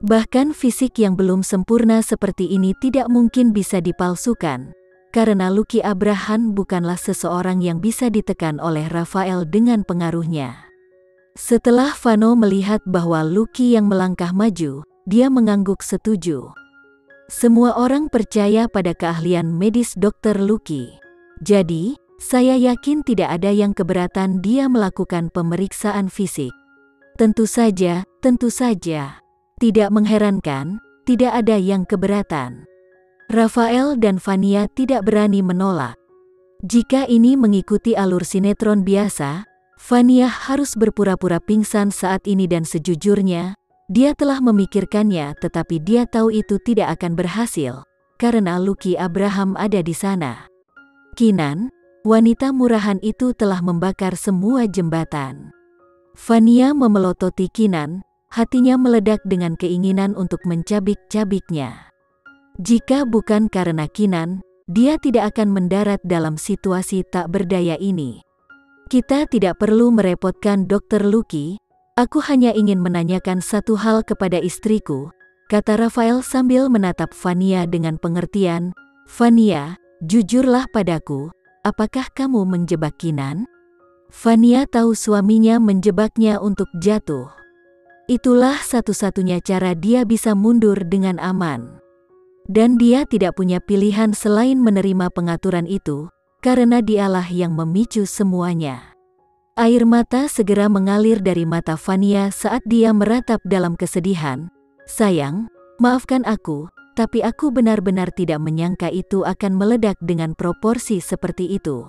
Bahkan fisik yang belum sempurna seperti ini tidak mungkin bisa dipalsukan, karena Lucky Abraham bukanlah seseorang yang bisa ditekan oleh Rafael dengan pengaruhnya. Setelah Vano melihat bahwa Lucky yang melangkah maju, dia mengangguk setuju. Semua orang percaya pada keahlian medis Dr. Lucky. Jadi, saya yakin tidak ada yang keberatan dia melakukan pemeriksaan fisik. Tentu saja. Tidak mengherankan, tidak ada yang keberatan. Rafael dan Vania tidak berani menolak. Jika ini mengikuti alur sinetron biasa, Vania harus berpura-pura pingsan saat ini dan sejujurnya, dia telah memikirkannya tetapi dia tahu itu tidak akan berhasil, karena Lucky Abraham ada di sana. Kinan, wanita murahan itu telah membakar semua jembatan. Vania memelototi Kinan, hatinya meledak dengan keinginan untuk mencabik-cabiknya. Jika bukan karena Kinan, dia tidak akan mendarat dalam situasi tak berdaya ini. Kita tidak perlu merepotkan Dr. Lucky, aku hanya ingin menanyakan satu hal kepada istriku, kata Rafael sambil menatap Vania dengan pengertian. Vania, jujurlah padaku, apakah kamu menjebak Kinan? Vania tahu suaminya menjebaknya untuk jatuh. Itulah satu-satunya cara dia bisa mundur dengan aman. Dan dia tidak punya pilihan selain menerima pengaturan itu, karena dialah yang memicu semuanya. Air mata segera mengalir dari mata Vania saat dia meratap dalam kesedihan. Sayang, maafkan aku, tapi aku benar-benar tidak menyangka itu akan meledak dengan proporsi seperti itu.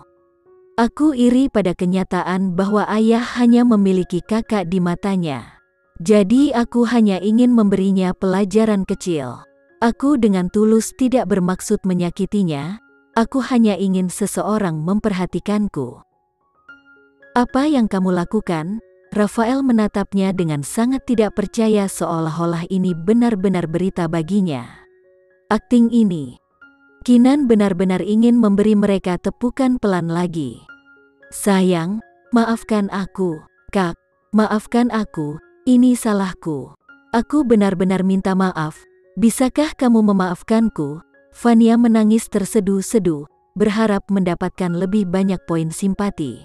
Aku iri pada kenyataan bahwa ayah hanya memiliki kakak di matanya. Jadi aku hanya ingin memberinya pelajaran kecil. Aku dengan tulus tidak bermaksud menyakitinya, aku hanya ingin seseorang memperhatikanku. Apa yang kamu lakukan? Rafael menatapnya dengan sangat tidak percaya seolah-olah ini benar-benar berita baginya. Akting ini. Kinan benar-benar ingin memberi mereka tepukan pelan lagi. Sayang, maafkan aku. Kak, maafkan aku. Ini salahku. Aku benar-benar minta maaf. Bisakah kamu memaafkanku? Vania menangis terseduh-seduh, berharap mendapatkan lebih banyak poin simpati.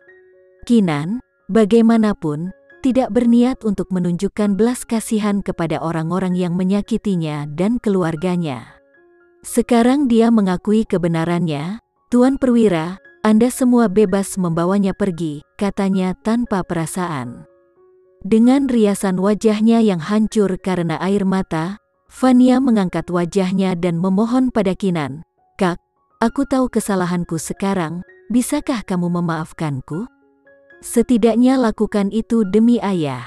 Kinan, bagaimanapun, tidak berniat untuk menunjukkan belas kasihan kepada orang-orang yang menyakitinya dan keluarganya. Sekarang dia mengakui kebenarannya. Tuan Perwira, Anda semua bebas membawanya pergi, katanya tanpa perasaan. Dengan riasan wajahnya yang hancur karena air mata, Vania mengangkat wajahnya dan memohon pada Kinan. Kak, aku tahu kesalahanku sekarang, bisakah kamu memaafkanku? Setidaknya lakukan itu demi ayah.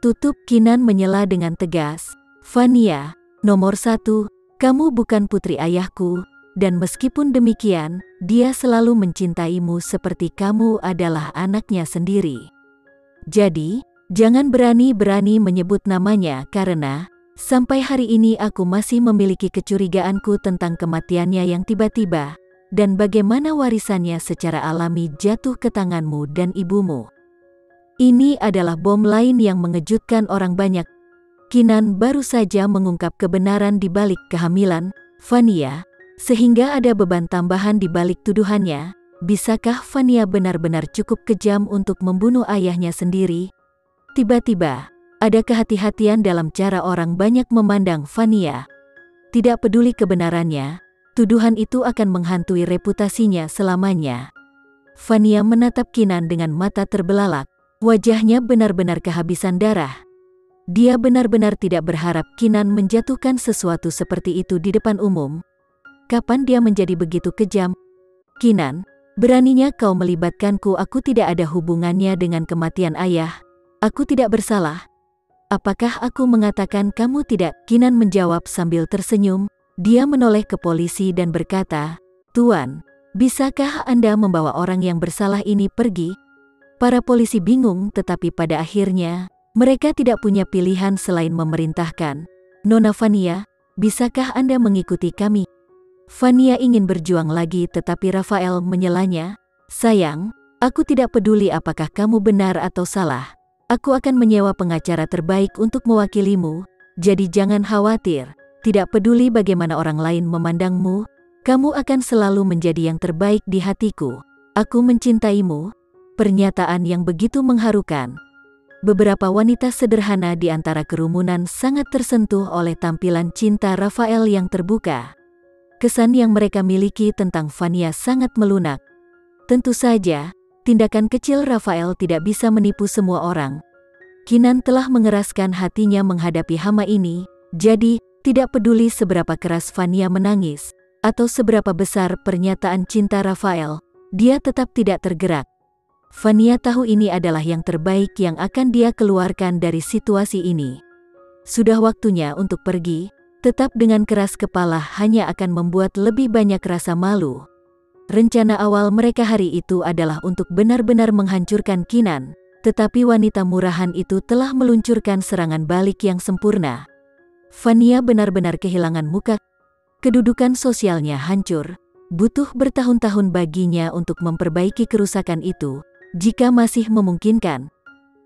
Tutup. Kinan menyela dengan tegas. Vania, nomor 1, kamu bukan putri ayahku, dan meskipun demikian, dia selalu mencintaimu seperti kamu adalah anaknya sendiri. Jadi, jangan berani-berani menyebut namanya karena, sampai hari ini aku masih memiliki kecurigaanku tentang kematiannya yang tiba-tiba, dan bagaimana warisannya secara alami jatuh ke tanganmu dan ibumu. Ini adalah bom lain yang mengejutkan orang banyak. Kinan baru saja mengungkap kebenaran di balik kehamilan Vania, sehingga ada beban tambahan di balik tuduhannya. Bisakah Vania benar-benar cukup kejam untuk membunuh ayahnya sendiri? Tiba-tiba, ada kehati-hatian dalam cara orang banyak memandang Vania. Tidak peduli kebenarannya, tuduhan itu akan menghantui reputasinya selamanya. Vania menatap Kinan dengan mata terbelalak, wajahnya benar-benar kehabisan darah. Dia benar-benar tidak berharap Kinan menjatuhkan sesuatu seperti itu di depan umum. Kapan dia menjadi begitu kejam? Kinan, beraninya kau melibatkanku, aku tidak ada hubungannya dengan kematian ayah. Aku tidak bersalah. Apakah aku mengatakan kamu tidak? Kinan menjawab sambil tersenyum. Dia menoleh ke polisi dan berkata, Tuan, bisakah Anda membawa orang yang bersalah ini pergi? Para polisi bingung tetapi pada akhirnya, mereka tidak punya pilihan selain memerintahkan. Nona Vania, bisakah Anda mengikuti kami? Vania ingin berjuang lagi tetapi Rafael menyelanya. Sayang, aku tidak peduli apakah kamu benar atau salah. Aku akan menyewa pengacara terbaik untuk mewakilimu. Jadi jangan khawatir, tidak peduli bagaimana orang lain memandangmu, kamu akan selalu menjadi yang terbaik di hatiku. Aku mencintaimu. Pernyataan yang begitu mengharukan. Beberapa wanita sederhana di antara kerumunan sangat tersentuh oleh tampilan cinta Rafael yang terbuka. Kesan yang mereka miliki tentang Vania sangat melunak. Tentu saja, tindakan kecil Rafael tidak bisa menipu semua orang. Kinan telah mengeraskan hatinya menghadapi hama ini, jadi tidak peduli seberapa keras Vania menangis, atau seberapa besar pernyataan cinta Rafael, dia tetap tidak tergerak. Vania tahu ini adalah yang terbaik yang akan dia keluarkan dari situasi ini. Sudah waktunya untuk pergi, tetap dengan keras kepala hanya akan membuat lebih banyak rasa malu. Rencana awal mereka hari itu adalah untuk benar-benar menghancurkan Kinan, tetapi wanita murahan itu telah meluncurkan serangan balik yang sempurna. Vania benar-benar kehilangan muka. Kedudukan sosialnya hancur, butuh bertahun-tahun baginya untuk memperbaiki kerusakan itu, jika masih memungkinkan.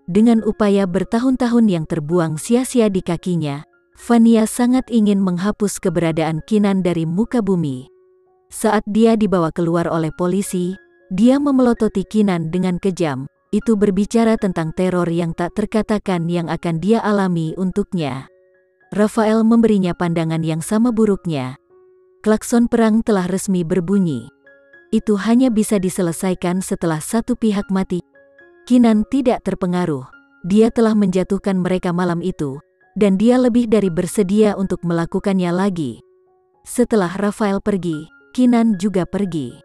Dengan upaya bertahun-tahun yang terbuang sia-sia di kakinya, Vania sangat ingin menghapus keberadaan Kinan dari muka bumi. Saat dia dibawa keluar oleh polisi, dia memelototi Kinan dengan kejam. Itu berbicara tentang teror yang tak terkatakan yang akan dia alami untuknya. Rafael memberinya pandangan yang sama buruknya. Klakson perang telah resmi berbunyi. Itu hanya bisa diselesaikan setelah satu pihak mati. Kinan tidak terpengaruh. Dia telah menjatuhkan mereka malam itu, dan dia lebih dari bersedia untuk melakukannya lagi. Setelah Rafael pergi, Kinan juga pergi.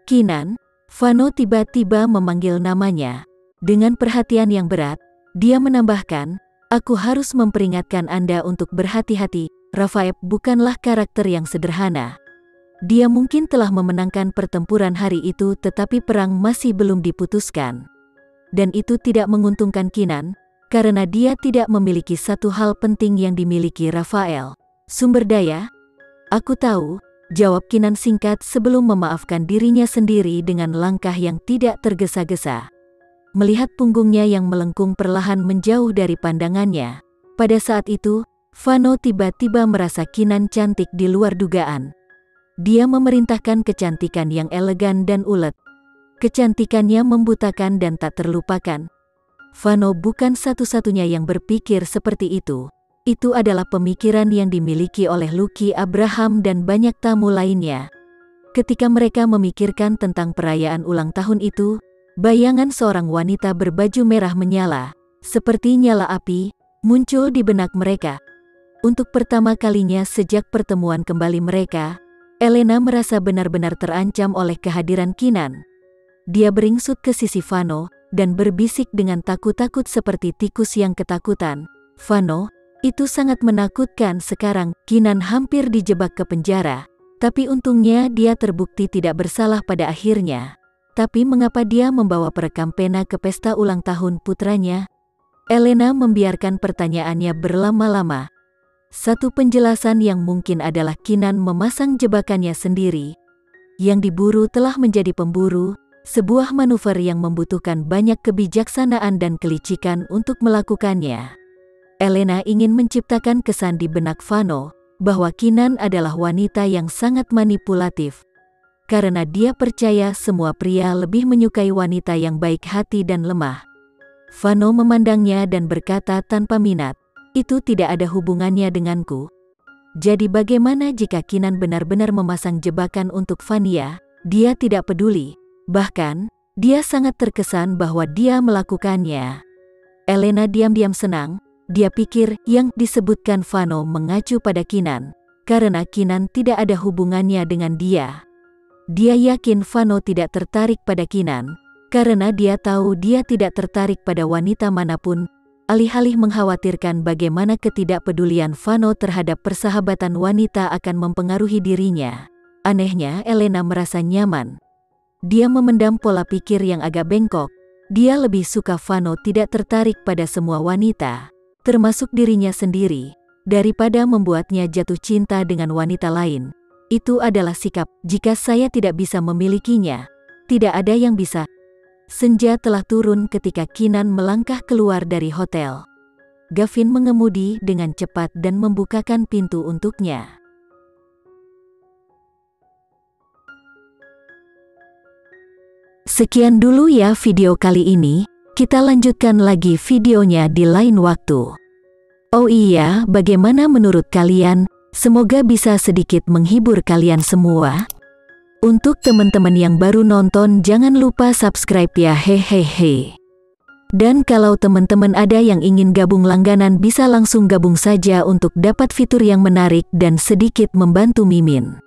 Kinan, Vano tiba-tiba memanggil namanya. Dengan perhatian yang berat, dia menambahkan, "Aku harus memperingatkan Anda untuk berhati-hati, Rafael bukanlah karakter yang sederhana. Dia mungkin telah memenangkan pertempuran hari itu tetapi perang masih belum diputuskan. Dan itu tidak menguntungkan Kinan, karena dia tidak memiliki satu hal penting yang dimiliki Rafael. Sumber daya?" "Aku tahu," jawab Kinan singkat sebelum memaafkan dirinya sendiri dengan langkah yang tidak tergesa-gesa. Melihat punggungnya yang melengkung perlahan menjauh dari pandangannya. Pada saat itu, Vano tiba-tiba merasa Kinan cantik di luar dugaan. Dia memerintahkan kecantikan yang elegan dan ulet. Kecantikannya membutakan dan tak terlupakan. Vano bukan satu-satunya yang berpikir seperti itu. Itu adalah pemikiran yang dimiliki oleh Lucky Abraham dan banyak tamu lainnya. Ketika mereka memikirkan tentang perayaan ulang tahun itu, bayangan seorang wanita berbaju merah menyala, seperti nyala api, muncul di benak mereka. Untuk pertama kalinya sejak pertemuan kembali mereka, Elena merasa benar-benar terancam oleh kehadiran Kinan. Dia beringsut ke sisi Vano, dan berbisik dengan takut-takut seperti tikus yang ketakutan, "Vano, itu sangat menakutkan sekarang." Kinan hampir dijebak ke penjara, tapi untungnya dia terbukti tidak bersalah pada akhirnya. Tapi mengapa dia membawa perekam pena ke pesta ulang tahun putranya? Elena membiarkan pertanyaannya berlama-lama. Satu penjelasan yang mungkin adalah Kinan memasang jebakannya sendiri. Yang diburu telah menjadi pemburu, sebuah manuver yang membutuhkan banyak kebijaksanaan dan kelicikan untuk melakukannya. Elena ingin menciptakan kesan di benak Vano, bahwa Kinan adalah wanita yang sangat manipulatif. Karena dia percaya semua pria lebih menyukai wanita yang baik hati dan lemah. Vano memandangnya dan berkata tanpa minat, "Itu tidak ada hubungannya denganku." Jadi bagaimana jika Kinan benar-benar memasang jebakan untuk Vania? Dia tidak peduli. Bahkan, dia sangat terkesan bahwa dia melakukannya. Elena diam-diam senang. Dia pikir yang disebutkan Vano mengacu pada Kinan, karena Kinan tidak ada hubungannya dengan dia. Dia yakin Vano tidak tertarik pada Kinan, karena dia tahu dia tidak tertarik pada wanita manapun, alih-alih mengkhawatirkan bagaimana ketidakpedulian Vano terhadap persahabatan wanita akan mempengaruhi dirinya. Anehnya, Elena merasa nyaman. Dia memendam pola pikir yang agak bengkok. Dia lebih suka Vano tidak tertarik pada semua wanita, termasuk dirinya sendiri, daripada membuatnya jatuh cinta dengan wanita lain. Itu adalah sikap, jika saya tidak bisa memilikinya, tidak ada yang bisa. Senja telah turun ketika Kinan melangkah keluar dari hotel. Gavin mengemudi dengan cepat dan membukakan pintu untuknya. Sekian dulu ya video kali ini, kita lanjutkan lagi videonya di lain waktu. Oh iya, bagaimana menurut kalian? Semoga bisa sedikit menghibur kalian semua. Untuk teman-teman yang baru nonton, jangan lupa subscribe ya, hehehe. Dan kalau teman-teman ada yang ingin gabung langganan, bisa langsung gabung saja untuk dapat fitur yang menarik dan sedikit membantu Mimin.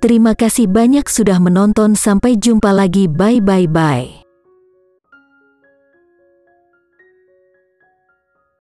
Terima kasih banyak sudah menonton, sampai jumpa lagi, bye.